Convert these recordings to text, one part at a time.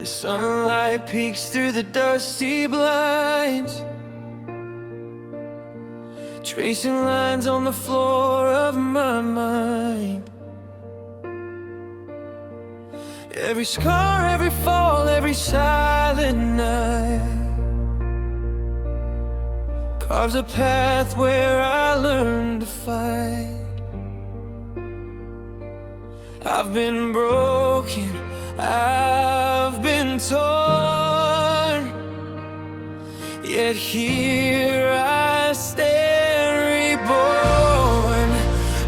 The sunlight peeks through the dusty blinds, tracing lines on the floor of my mind. Every scar, every fall, every silent night carves a path where I learn to fight. I've been broken, I've been torn, yet here I stand reborn.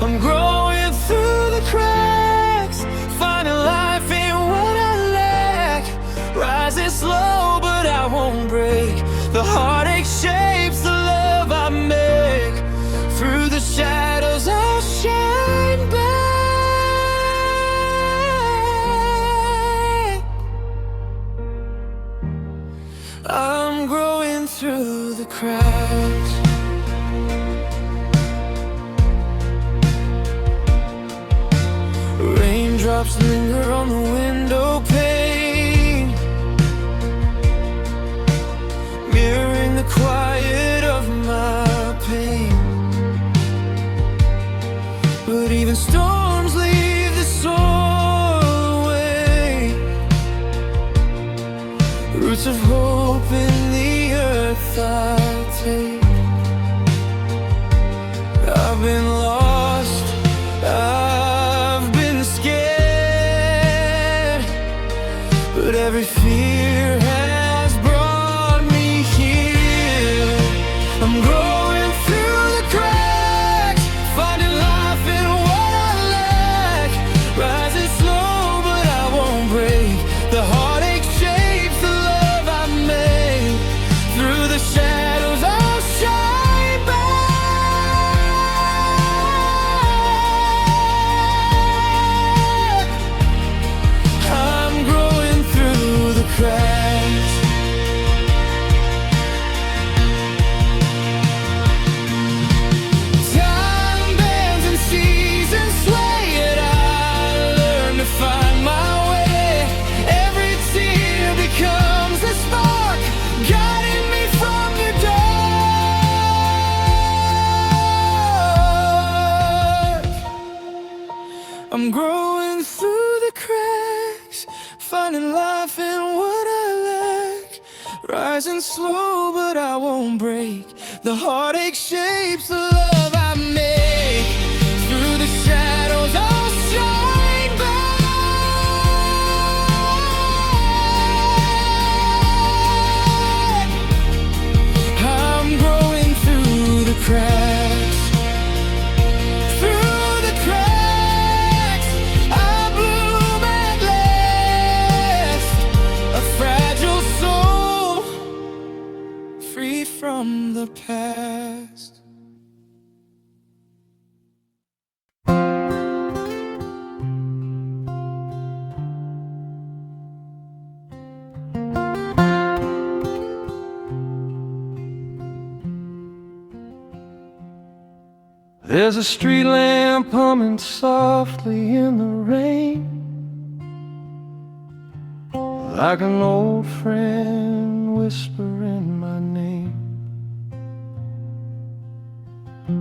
I'm growing through the cracks, finding life in what I lack. Rising slow, but I won't break. The heartache shapes the love I make. Through the shadows I'll shine back. I'm growing through the cracks. Raindrops linger on the window pane, mirroring the quiet of my pain. But even storms leave the soul away. Roots of hope in the earth I take. I've been lost, I've been scared, but every fear has brought me here. I'm growing through the cracks, finding life in what I lack. Rising slow, but I won't break. The heartache shapes the love I make. Through the shadows I'll shine back. I'm growing through the cracks. Time bends and seasons sway, yet I learn to find my way. Every tear becomes a spark, guiding me from the dark. I'm growing through the cracks, finding life in what I lack. Rising slow, but I won't break. The heartache shapes the love I make. Through the shadows I'll shine back. I'm growing through the cracks. Through the cracks, I bloom at last. A fragile soul, free from the past. There's a street lamp humming softly in the rain, like an old friend whispering my name.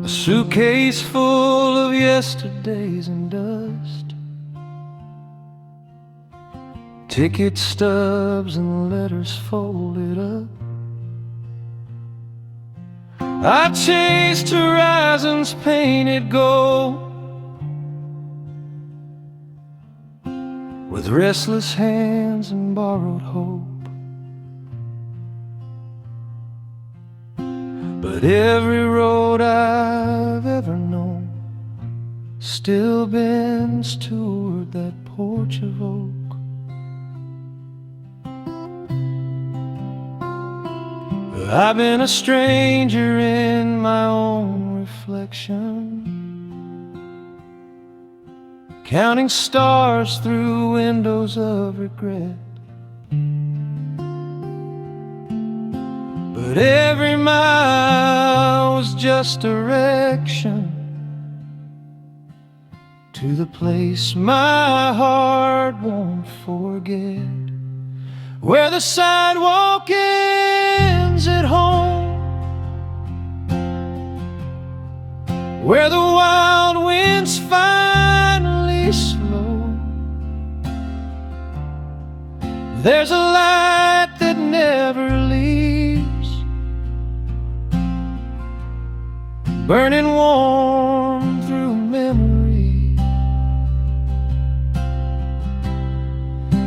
A suitcase full of yesterdays and dust, ticket stubs and letters folded up. I chased horizons painted gold, with restless hands and borrowed hope. But every road I've ever known still bends toward that porch of oak. I've been a stranger in my own reflection, counting stars through windows of regret. But every mile was just direction to the place my heart won't forget, where the sidewalk ends at home, where the wild winds finally slow. There's a light that never leaves, burning warm through memory.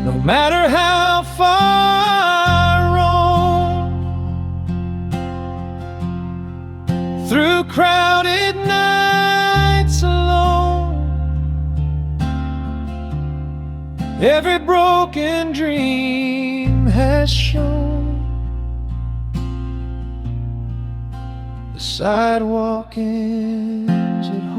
No matter how far I roam, through crowded nights alone, every broken dream has shown the sidewalk ends at home.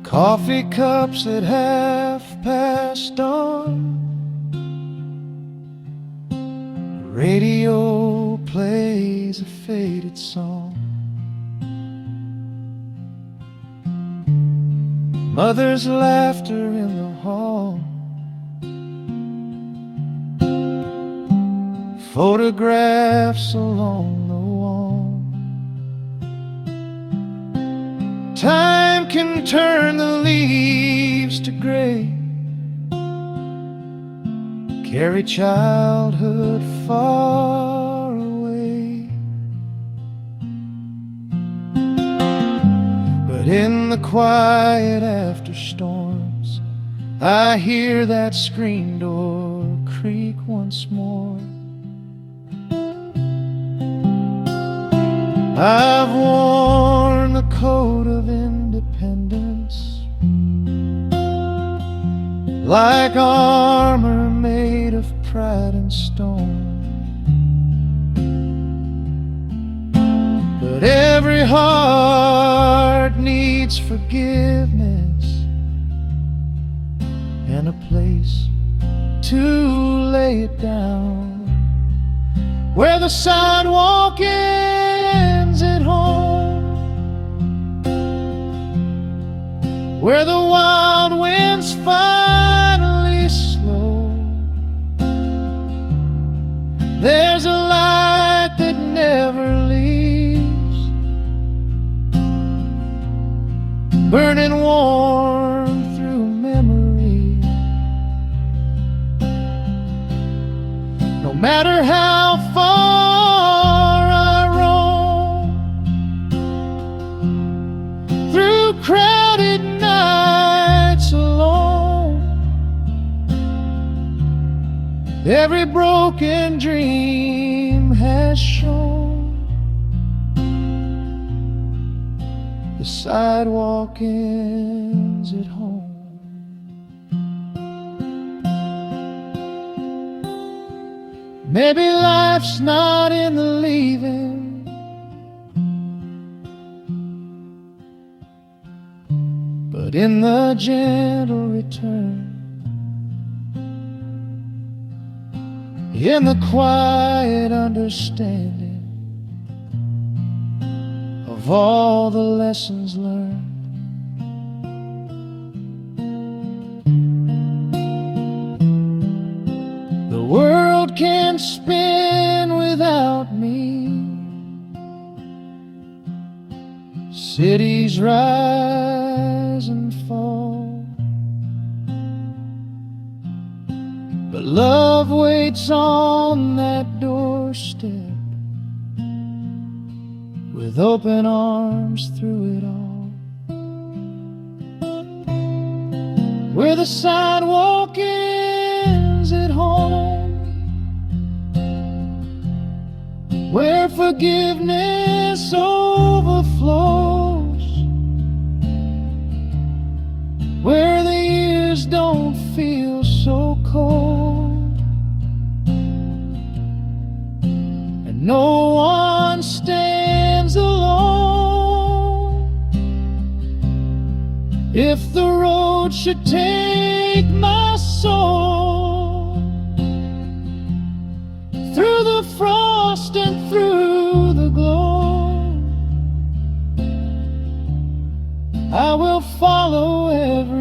Coffee cups at 1/2 dawn, the radio plays a faded song. Mother's laughter in the hall, photographs along the wall. Time can turn the leaves to gray, carry childhood far away. But in the quiet after storms, I hear that screen door creak once more. I've worn the coat of independence, like armor made of pride and stone. But every heart needs forgiveness and a place to lay it down, where the sidewalk ends at home, where the wild winds finally slow. There's a light that never leaves, burning warm through memory. No matter how far I roam, through crowded nights alone, every broken dream has shown the sidewalk ends at home. Maybe life's not in the leaving, but in the gentle return, in the quiet understanding of all the lessons learned. The world can't spin without me, cities rise and fall, but love waits on that doorstep with open arms through it all, where the sidewalk ends at home, where forgiveness overflows, where the years don't feel so cold, and no one stands alone. If the road should take my soul through the frost and through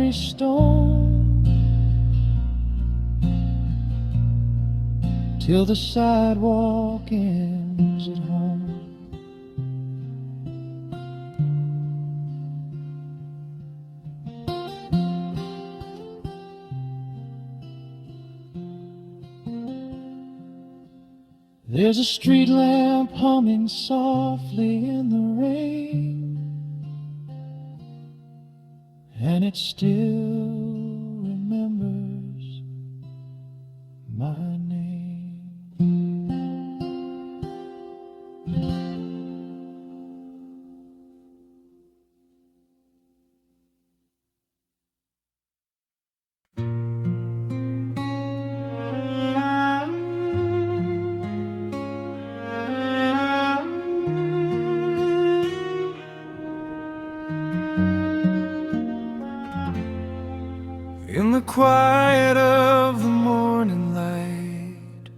every stone, till the sidewalk ends at home. There's a street lamp humming softly in the rain, and it still remembers my name. In the quiet of the morning light,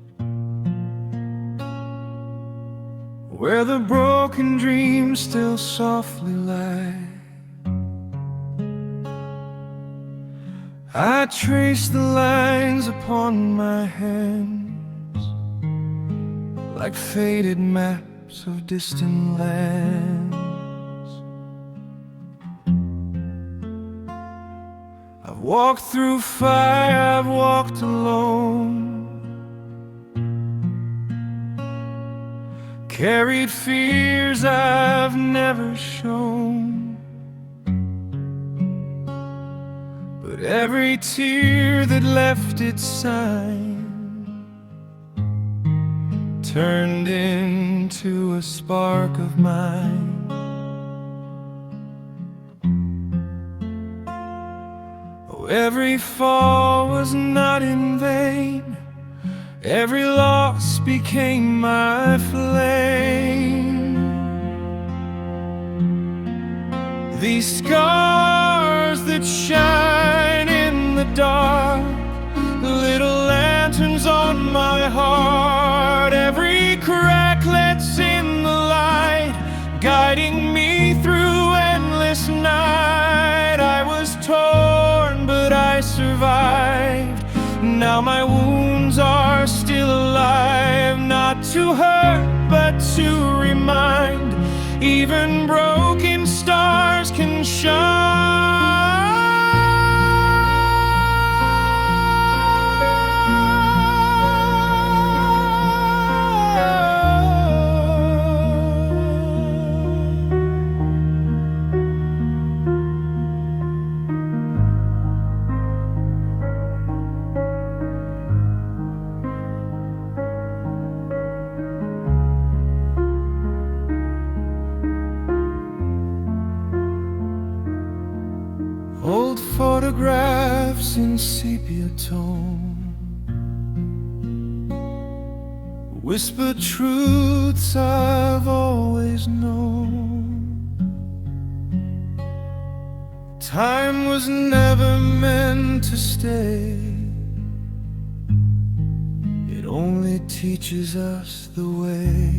where the broken dreams still softly lie, I trace the lines upon my hands, like faded maps of distant lands. I've walked through fire, I've walked alone, carried fears I've never shown, but every tear that left its sign turned into a spark of mine. Every fall was not in vain, every loss became my flame. These scars that shine in the dark, little lanterns on my heart, every crack lets in the light, guiding me through endless night. I was torn, but I survived. Now my wounds are still alive, not to hurt, but to remind, even broken stars can shine. Old photographs in sepia tone, whispered truths I've always known. Time was never meant to stay, it only teaches us the way.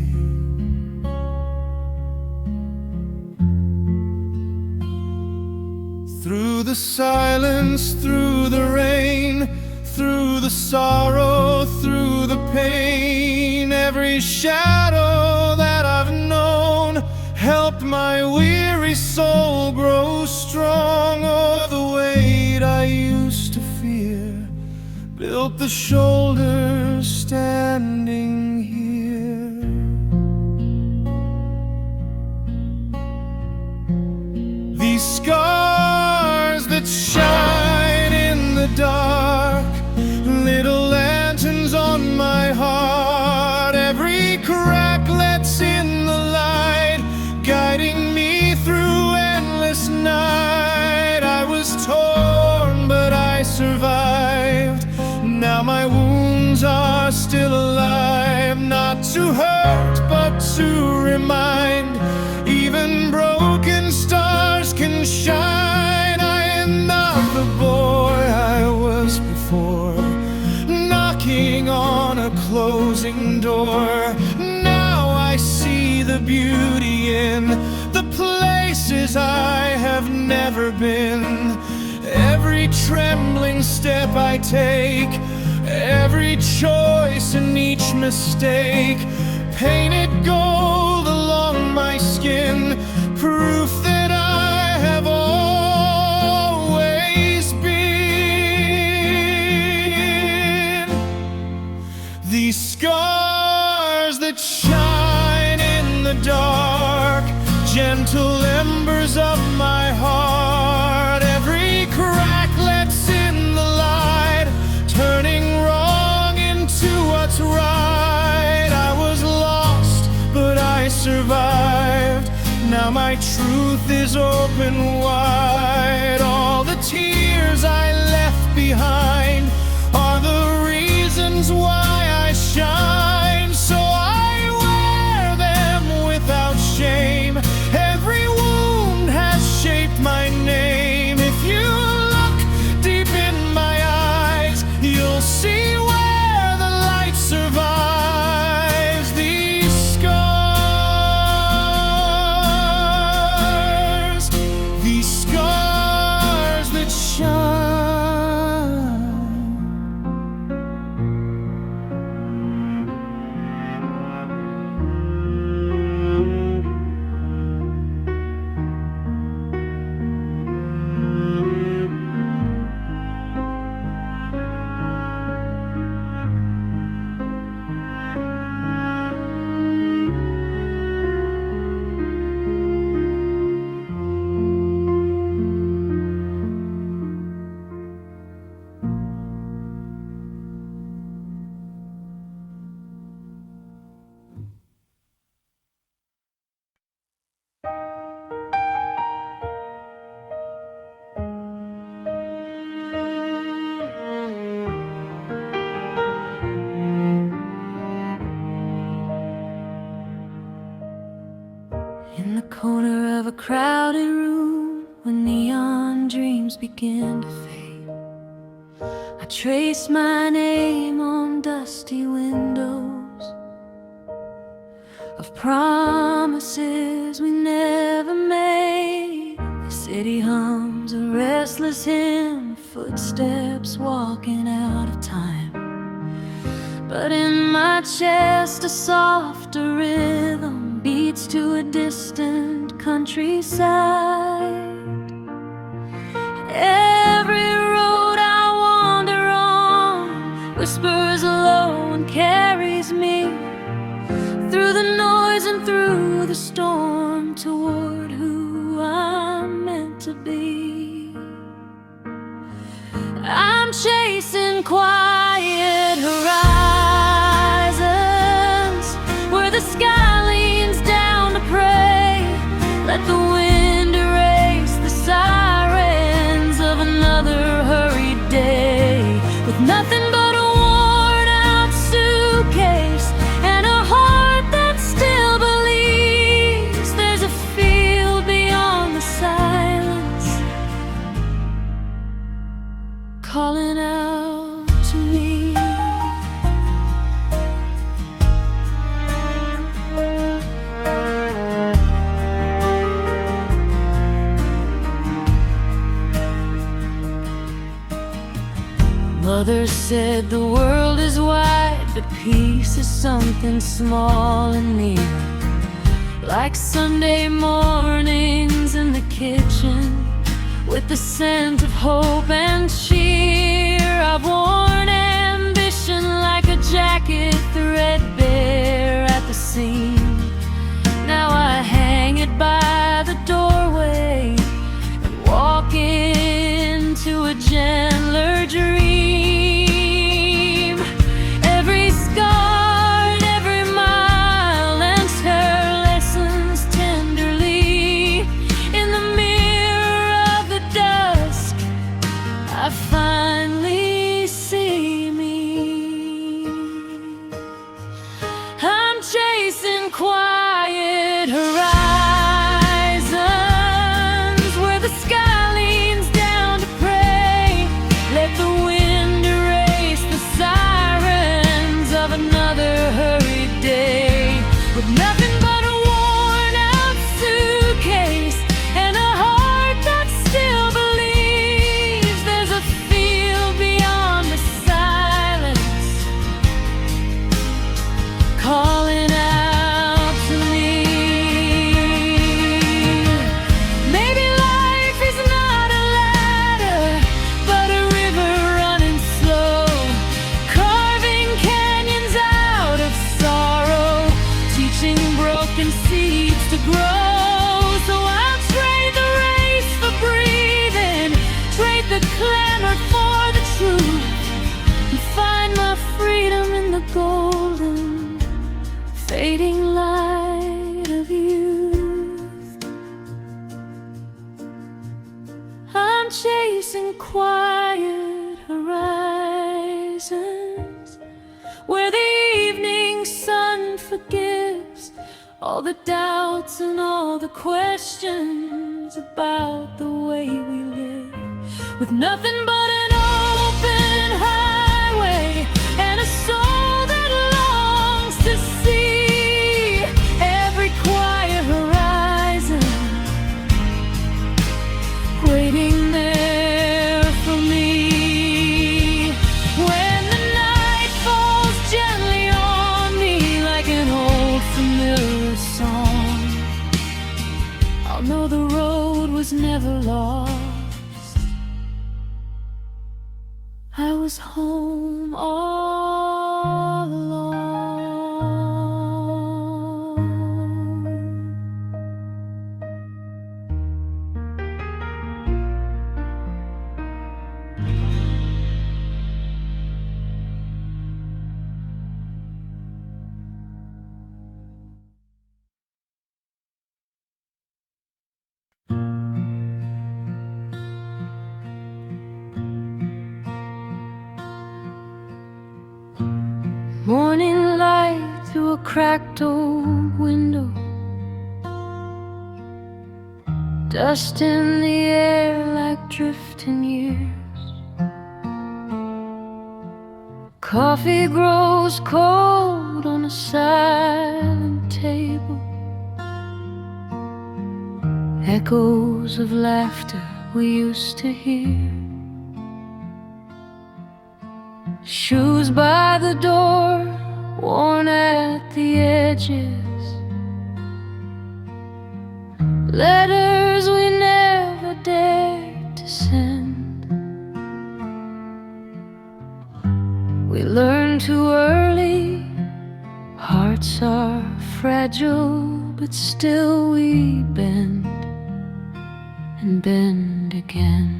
Through the silence, through the rain, through the sorrow, through the pain, every shadow that I've known helped my weary soul grow strong. Oh, the weight I used to fear built the shoulders standing here. These scars that shine in the dark, little lanterns on my heart, every crack lets in the light, guiding me through endless night. I was torn, but I survived. Now my wounds are still alive, not to hurt, but to remind, even broken stars can shine. I am not the boy I was before, knocking on a closing door. Now I see the beauty in the places I have never been. Every trembling step I take, every choice and each mistake, painted gold along my skin, proof that I have always been. These scars that shine in the dark, gentle embers of my heart, every crack lets in the light, turning wrong into what's right. I was lost, but I survived. Now my truth is open wide. All the tears I left behind are the reasons why I shine. So I wear them without shame. Every wound has shaped my name. If you look deep in my eyes, you'll see where the light survives. These scars that shine. In the corner of a crowded room, when neon dreams begin to fade, I trace my name on dusty windows of promises we never made. The city hums a restless hymn, footsteps walking out of time. But in my chest a softer rhythm beats to a distant countryside. Every road I wander on whispers low and carries me through the noise and through the storm toward who I'm meant to be. I'm chasing quiet horizons where the sky leans down to pray. Let the wind erase the sirens of another hurried day, with nothing but a worn out suitcase and a heart that still believes there's a field beyond the silence calling out to me. Mother said the world is wide, but peace is something small and near, like Sunday mornings in the kitchen with the scent of hope and cheer. I've worn ambition like a jacket threadbare at the seam. Now I hang it by the doorway and walk into a gentler dream. Every scar and every mile lends her lessons tenderly. In the mirror of the dusk, all the doubts and all the questions about the way we live, with nothing but an open highway and a soul that longs to see every quiet horizon waiting there for me. When the night falls gently on me like an old familiar song, I'll know the road was never lost. I was home all along. Morning light through a cracked old window, dust in the air like drifting years. Coffee grows cold on a silent table, echoes of laughter we used to hear. Shoes by the door, worn at the edges, letters we never dared to send. We learn too early, hearts are fragile, but still we bend and bend again.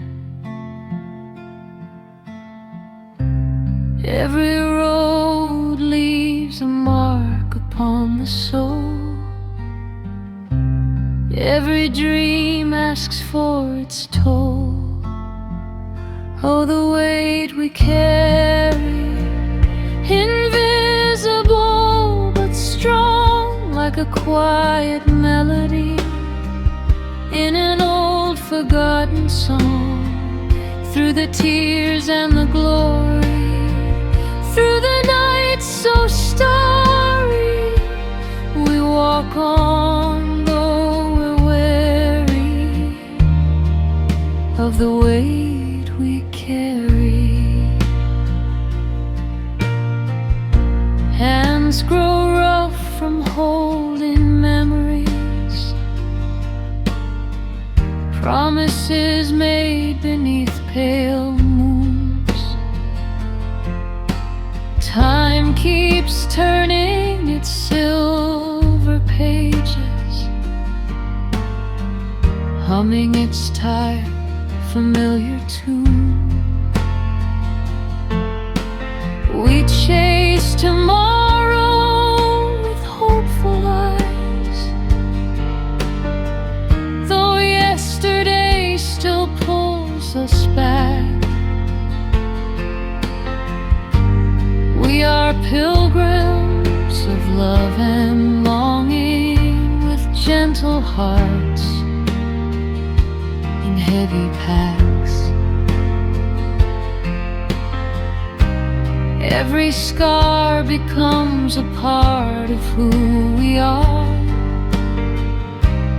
Every road leaves a mark upon the soul. Every dream asks for its toll. Oh, the weight we carry, invisible but strong, like a quiet melody in an old forgotten song. Through the tears and the glory, through the night so starry, we walk on, though we're weary of the weight we carry. Hands grow rough from holding memories, promises made beneath pale moons. Time keeps turning its silver pages, humming its tired, familiar tune. We chase tomorrow with hopeful eyes, though yesterday still pulls us back. We are pilgrims of love and longing, with gentle hearts in heavy packs. Every scar becomes a part of who we are.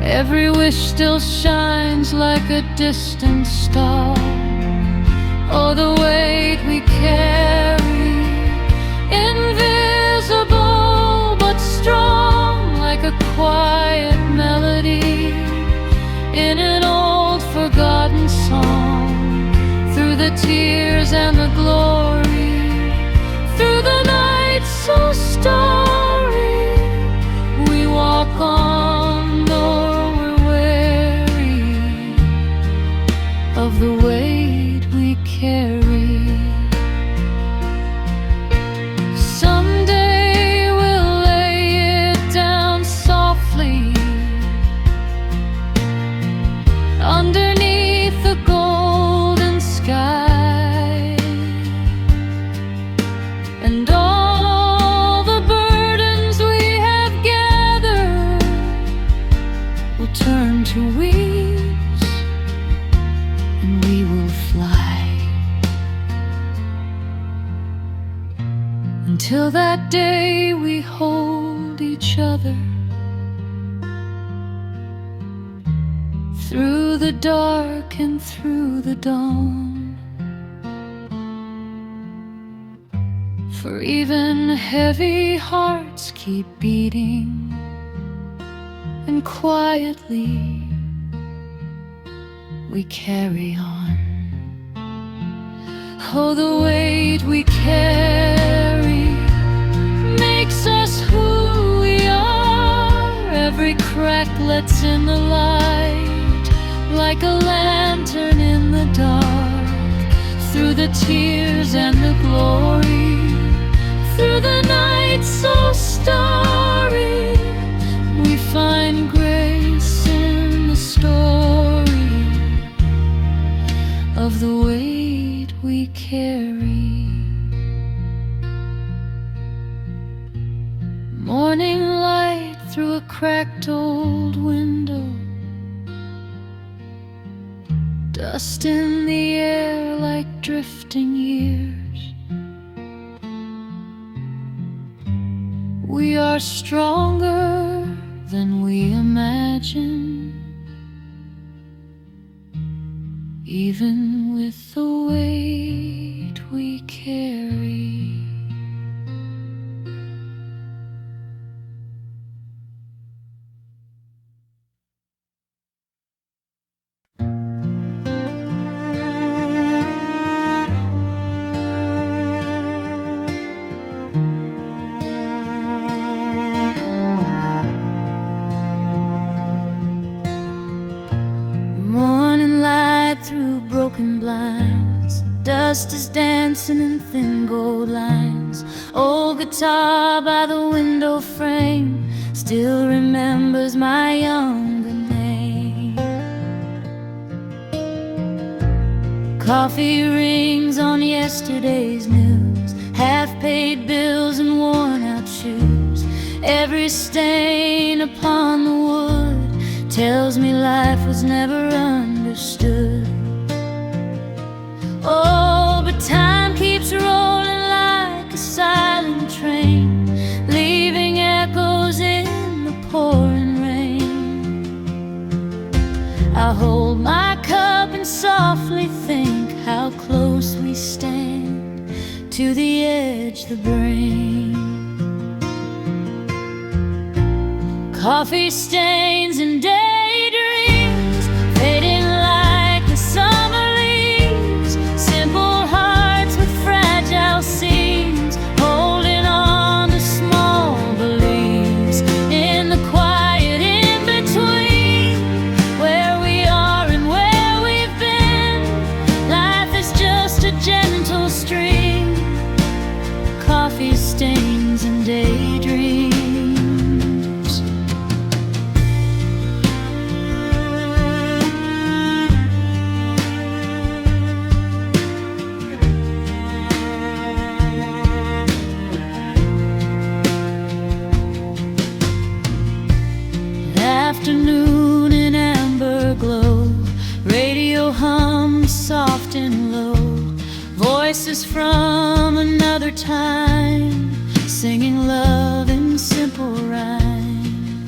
Every wish still shines like a distant star. Oh, the weight we carry, invisible but strong, like a quiet melody in an old forgotten song. Through the tears and the glory, through the night so starry, we walk on, though we're weary of the weight we carry. Someday we'll lay it down softly underneath the golden sky, and all the birds Until that day we hold each other through the dark and through the dawn. For even heavy hearts keep beating, and quietly we carry on. Oh, the weight we carry makes us who we are. Every crack lets in the light, like a lantern in the dark. Through the tears and the glory, through the night so starry, we find grace in the story of the weight we carry. Morning light through a cracked old window, dust in the air like drifting years. We are stronger than we imagine, even with the weight we carry. Through broken blinds, dust is dancing in thin gold lines. Old guitar by the window frame still remembers my younger name. Coffee rings on yesterday's news, half-paid bills and worn-out shoes. Every stain upon the wood tells me life was never understood. Oh, but time keeps rolling like a silent train, leaving echoes in the pouring rain. I hold my cup and softly think how close we stand to the edge, the brain. Coffee stains and daydreams fading like the summer leaves. Simple hearts with fragile seams, holding on to small beliefs. In the quiet in-between, where we are and where we've been, life is just a gentle stream. Coffee stains and daydreams. Afternoon in amber glow, radio hums soft and low. Voices from another time, singing love in simple rhyme.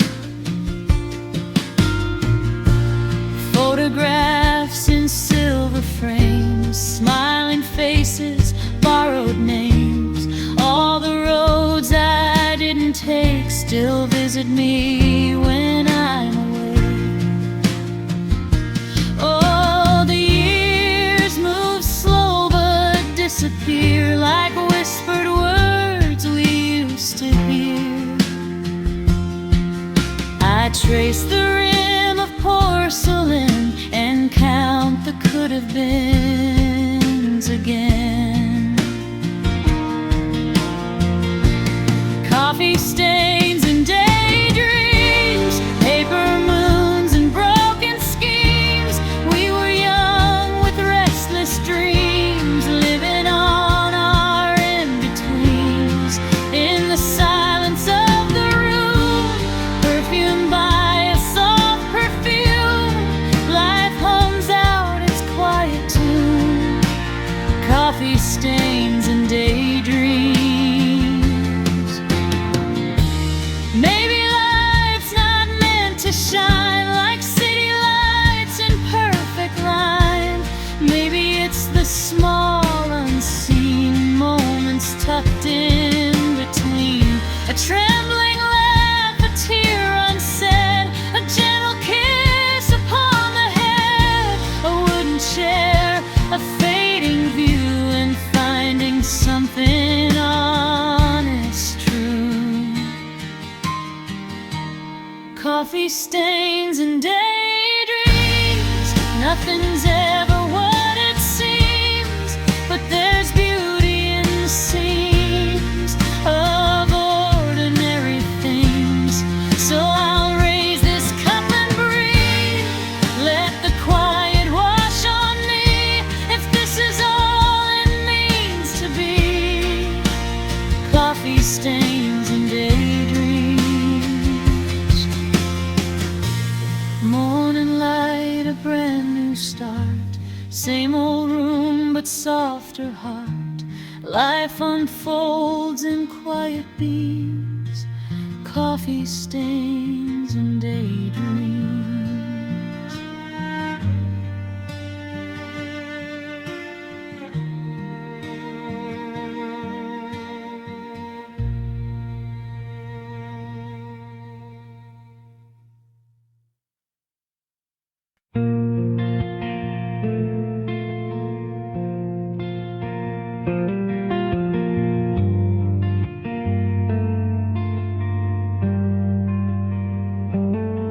Photographs in silver frames, smiling faces, borrowed names. All the roads I didn't take still visit me when I'm away. Oh, the years move slow but disappear like whispered words we used to hear. I trace the rim of porcelain and count the could-have-beens again. Coffee stains and daydreams, paper moons and broken schemes. We were young with restless dreams, living on our in-betweens. In the silence of the room, perfumed by a soft perfume, life hums out its quiet tune. Coffee stains and daydreams. coffee stains and daydreams. Nothing's ever what it seems, but there's beauty in the seams of ordinary things. So I'll raise this cup and breathe, let the quiet wash on me, if this is all it means to be. Coffee stains and daydreams. Morning light, a brand new start. Same old room, but softer heart. Life unfolds in quiet beams. Coffee stains and daydreams.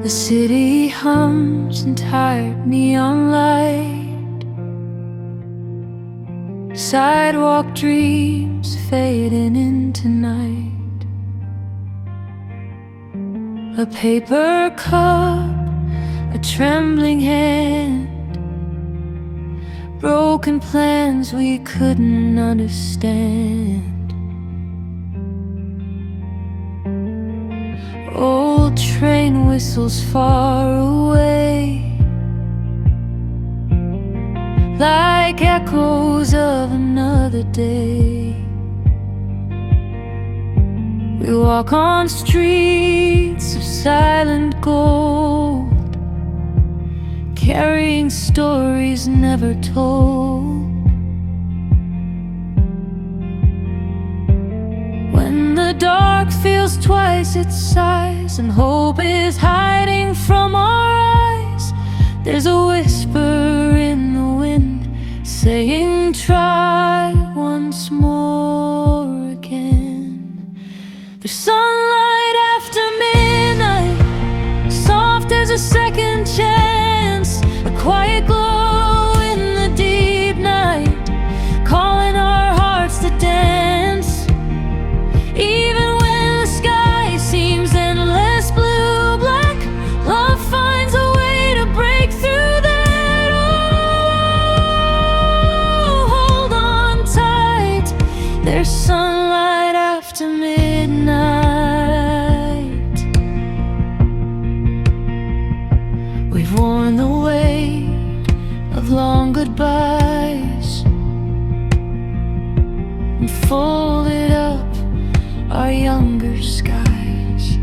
The city hums in tired neon light. Sidewalk dreams fading into night. A paper cup, a trembling hand, broken plans we couldn't understand. Old train whistles far away, like echoes of another day. We walk on streets of silent gold, carrying stories never told. When the dark feels twice its size and hope is hiding from our eyes, there's a whisper in the wind saying, try once more again. The sunlight after midnight, soft as a second chance, a quiet glow in the deep night, calling our hearts to dance. Even when the sky seems endless blue black, love finds a way to break through that. Oh, hold on tight, there's sunlight after midnight. We've worn the weight of long goodbyes and folded up our younger skies.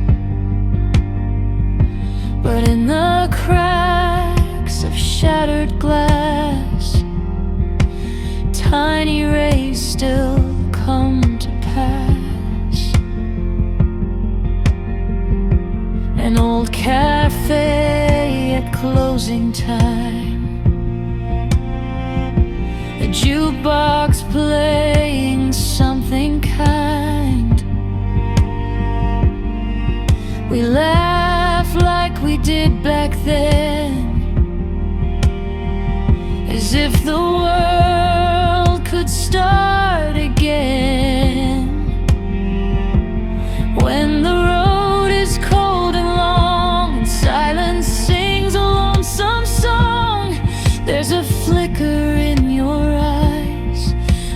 But in the cracks of shattered glass, tiny rays still come to pass. An old cafe at closing time, a jukebox playing something kind. We laugh like we did back then, as if the world could start again. When the road is cold and long and silence sings a lonesome song, there's a flicker in your eyes,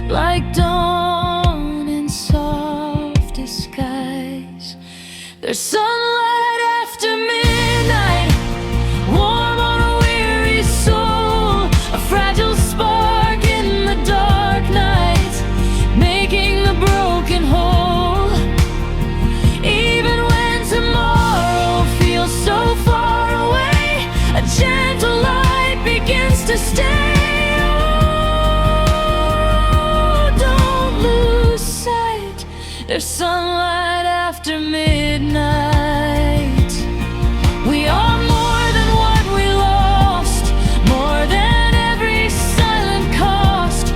like dawn in softest skies. There's sunlight after midnight, warm on a weary soul, a fragile spark in the dark night, making the broken whole. Even when tomorrow feels so far away, a gentle light begins to stay. Oh, don't lose sight, there's sunlight after midnight. We are more than what we lost, more than every silent cost.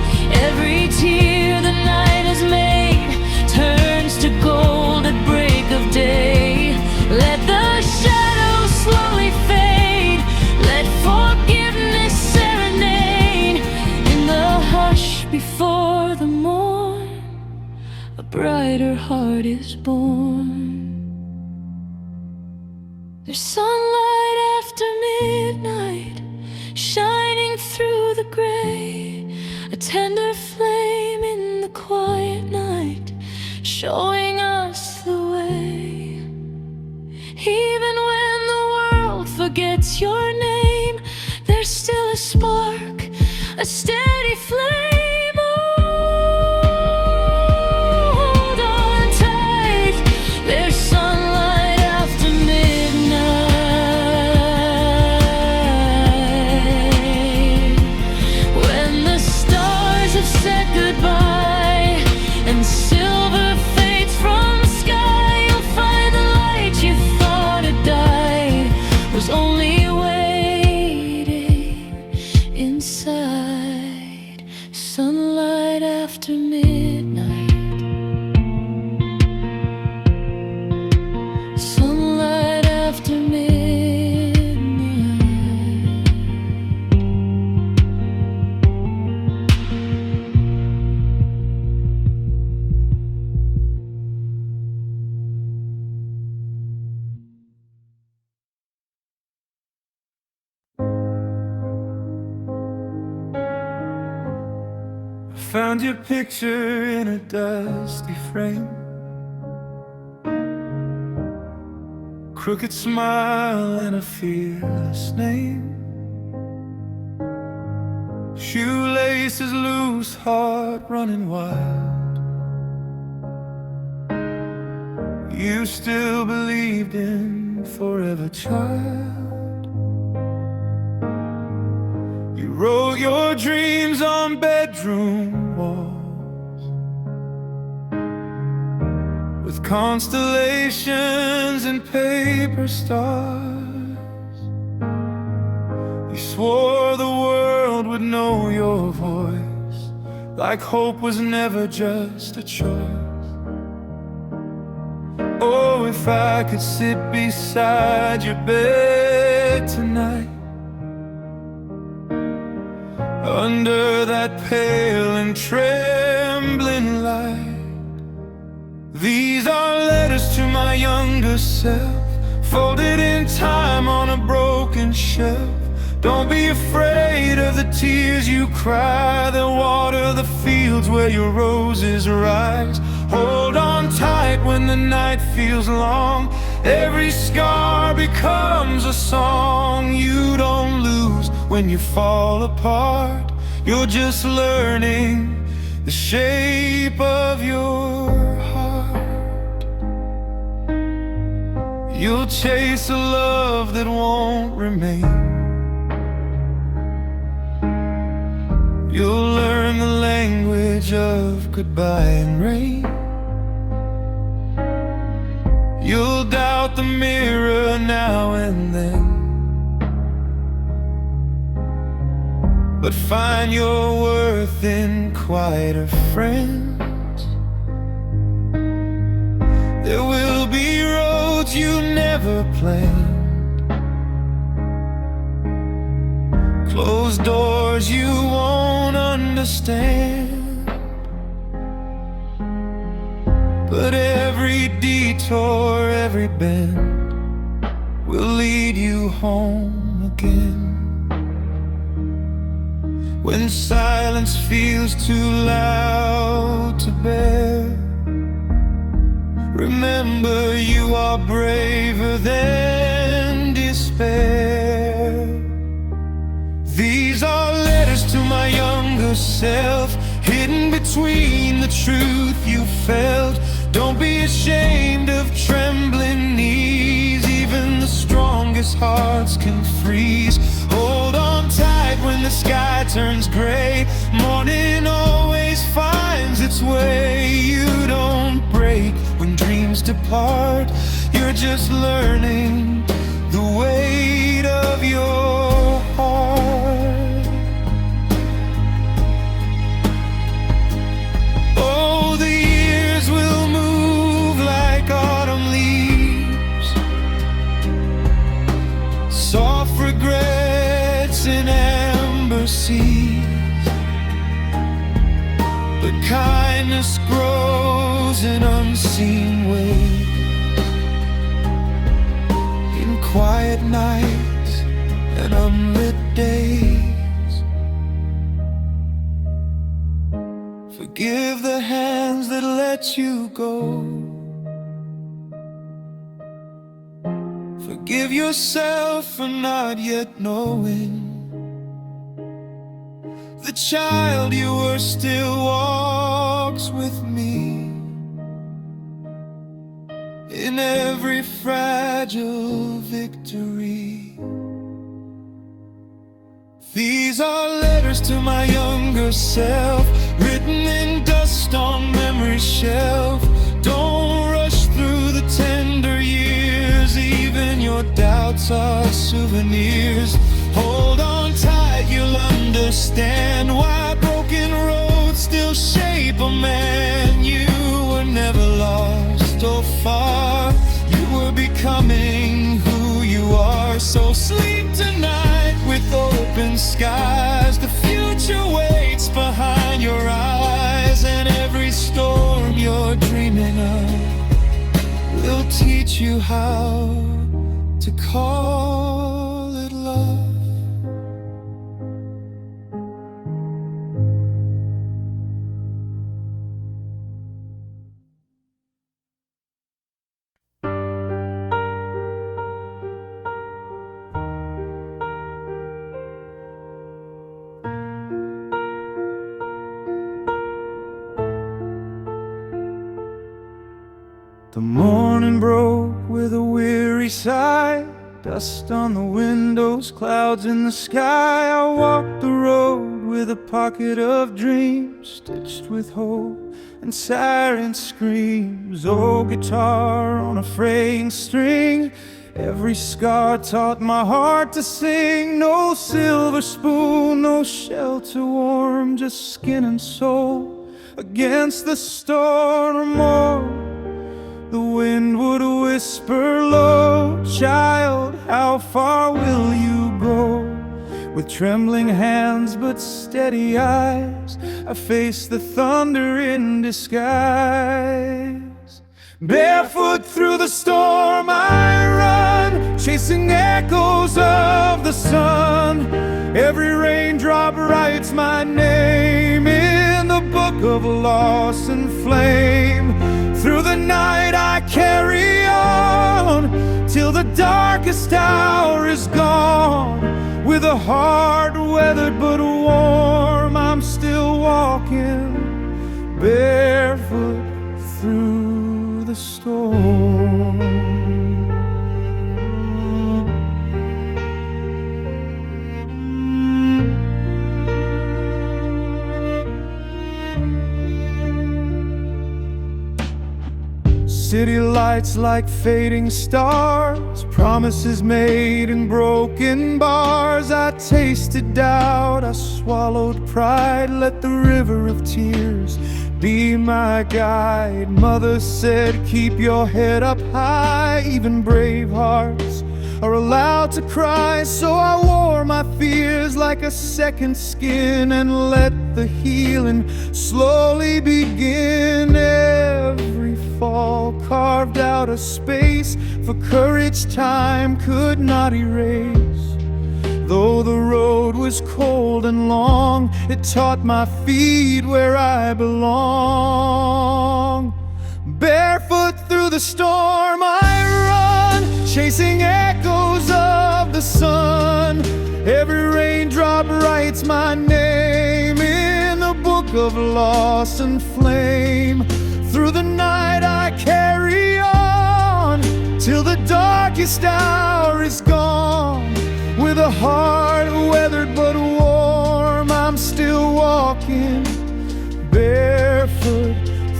Every tear the night has made turns to gold at break of day. Let the shadows slow brighter heart is born. There's sunlight after midnight, shining through the gray, a tender flame in the quiet night, showing us the way. Even when the world forgets your name, there's still a spark, a steady flame. Hold on tight, there's sunlight after midnight. When the stars have said goodbye and silver fades from the sky, you'll find the light you thought had died was only waiting inside. Sunlight after midnight. Sunlight after midnight. Found your picture in a dusty frame, crooked smile and a fearless name. Shoelaces loose, heart running wild. You still believed in forever, child. You wrote your dreams on bedroom walls with constellations and paper stars. You swore the world would know your voice, like hope was never just a choice. Oh, if I could sit beside your bed tonight, under that pale and trembling light. These are letters to my younger self, folded in time on a broken shelf. Don't be afraid of the tears you cry, they'll water the fields where your roses rise. Hold on tight when the night feels long, every scar becomes a song. You don't lose when you fall apart, you're just learning the shape of your heart. You'll chase a love that won't remain. You'll learn the language of goodbye and rain. You'll doubt the mirror now and then, but find your worth in quieter friends. There will be roads you never planned, closed doors you won't understand, but every detour, every bend will lead you home again. When silence feels too loud to bear, remember you are braver than despair. These are letters to my younger self, hidden between the truth you felt. Don't be ashamed of trembling knees, even the strongest hearts can freeze. Hold on tight when the sky turns gray, morning always finds its way. You don't break when dreams depart, you're just learning the weight of your heart. Oh, the years will move like autumn leaves, soft regrets in amber seas, but kindness grows grows in unseen ways, in quiet nights and unlit days. Forgive the hands that let you go. Forgive yourself for not yet knowing the child you were still walks with me in every fragile victory. These are letters to my younger self, written in dust on memory's shelf. Don't rush through the tender years, even your doubts are souvenirs. Hold on tight, you'll understand why broken roads still shape a man. You were never lost or far, you were becoming who you are. So sleep tonight with open skies. The future waits behind your eyes, and every storm you're dreaming of will teach you how to call it love. The morning broke with a weary sigh, dust on the windows, clouds in the sky. I walked the road with a pocket of dreams, stitched with hope and siren screams. Oh, guitar on a fraying string, every scar taught my heart to sing. No silver spoon, no shelter warm, just skin and soul against the storm. Or the wind would whisper low, child, how far will you go? With trembling hands but steady eyes, I face the thunder in disguise. Barefoot through the storm I run, chasing echoes of the sun. Every raindrop writes my name in the book of loss and flame. Through the night I carry on, till the darkest hour is gone. With a heart weathered but warm, I'm still walking barefoot through the storm. City lights like fading stars, promises made in broken bars. I tasted doubt, I swallowed pride, let the river of tears be my guide. Mother said, keep your head up high, even brave hearts are allowed to cry. So I wore my fears like a second skin and let the healing slowly begin. Every fall carved out a space for courage time could not erase. Though the road was cold and long, it taught my feet where I belong. Barefoot through the storm I run, chasing echoes of the sun. Every raindrop writes my name in the book of loss and flame. Through the night I carry on, till the darkest hour is gone. With a heart weathered but warm, I'm still walking barefoot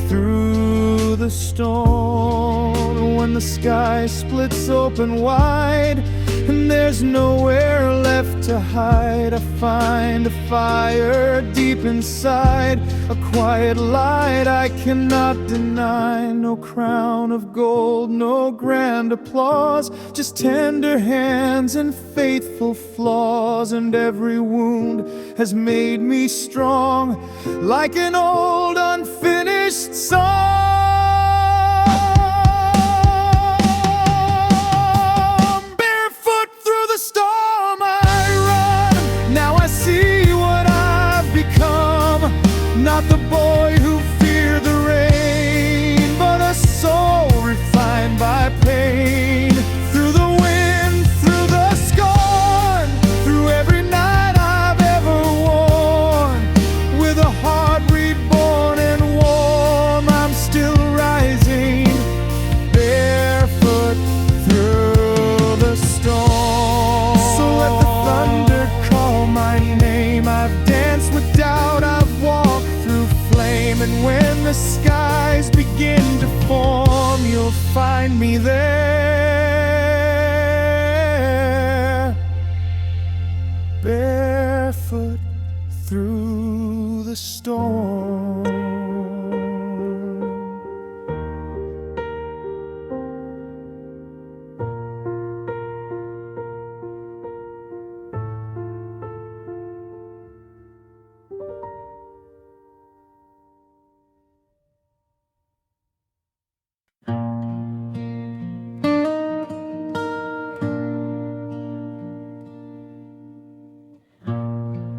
through the storm. When the sky splits open wide and there's nowhere left to hide, I find a fire deep inside, a quiet light I cannot deny. No crown of gold, no grand applause, just tender hands and faithful flaws. And every wound has made me strong, like an old unfinished song. the skies begin to form, you'll find me there, barefoot through the storm.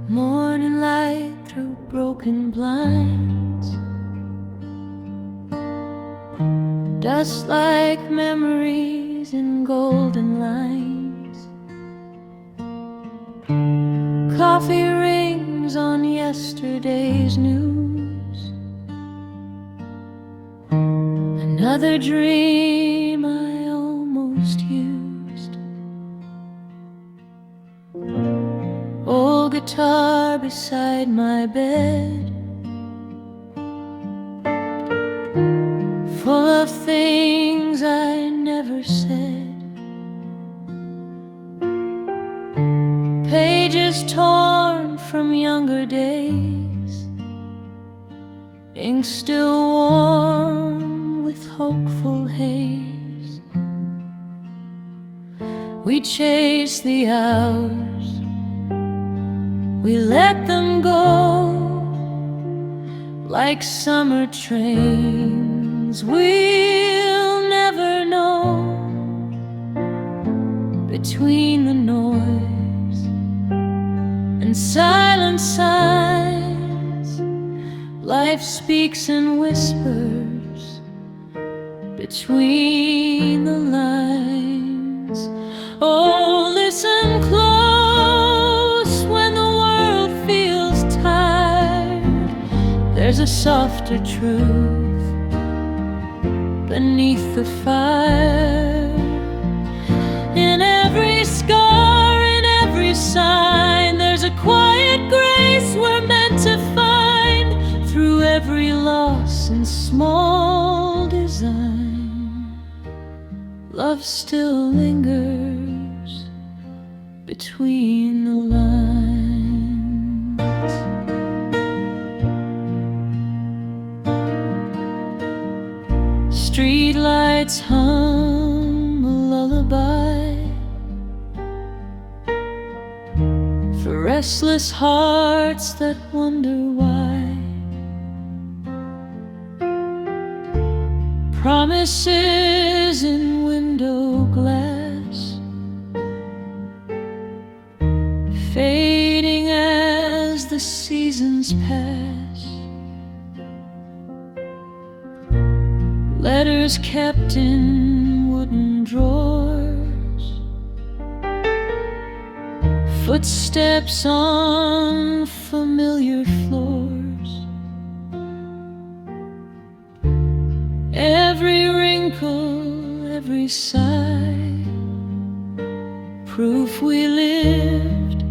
Morning light through broken blinds, dust like memories in golden lines. Coffee rings on yesterday's news. Another dream I almost used. Old guitar beside my bed, full of things I never said. Pages torn from younger days, ink still warm with hopeful haze. We chase the hours, we let them go like summer trains we'll never know. Between the noise and silent signs, life speaks in whispers between the lines. Oh, listen close when the world feels tired. There's a softer truth beneath the fire. In every scar, in every sign, there's a quiet grace we're meant to find. Through every loss and small design, love still lingers between the lines. Streetlights hum a lullaby for restless hearts that wonder why. Promises in window glass, fading as the seasons pass. Letters kept in wooden drawers, footsteps on familiar floors. Every wrinkle, every sigh, proof we lived,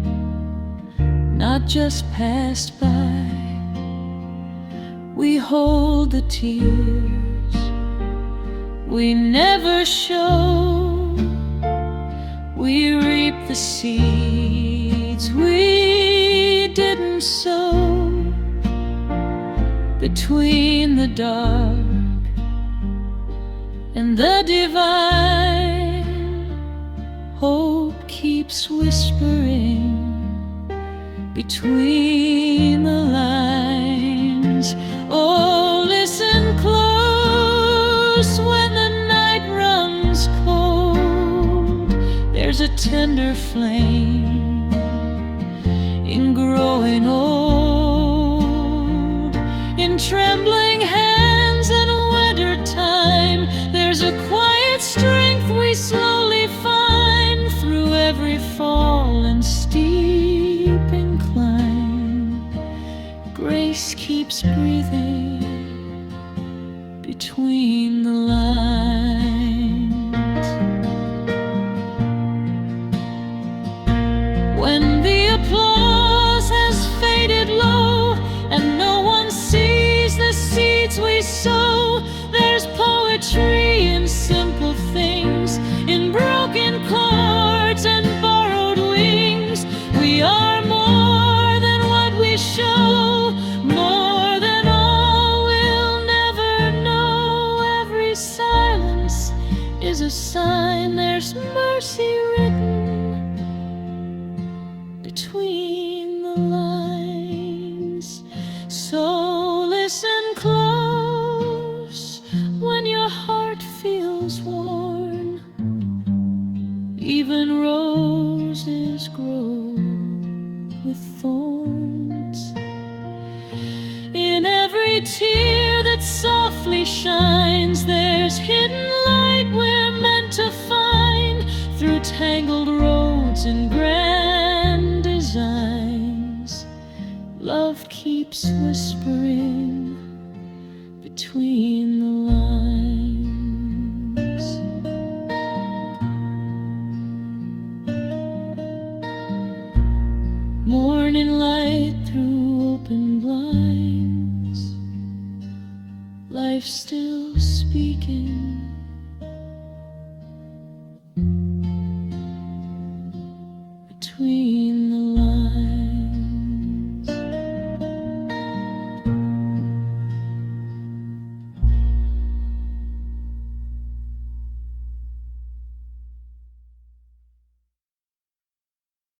not just passed by. We hold the tears we never show. We reap the seeds we didn't sow. Between the dark and the divine, hope keeps whispering between the lines. Oh, listen close when the night runs cold. There's a tender flame in growing old, in trembling hands and winter time. There's a quiet strength we slowly find through every fall and steep incline. Grace keeps breathing between the lines. When the applause has faded low and no one sees the seeds we story shines, there's hidden light we're meant to find through tangled roads and grand designs. Love keeps whispering between the lines. Morning light through open blinds, life still speaking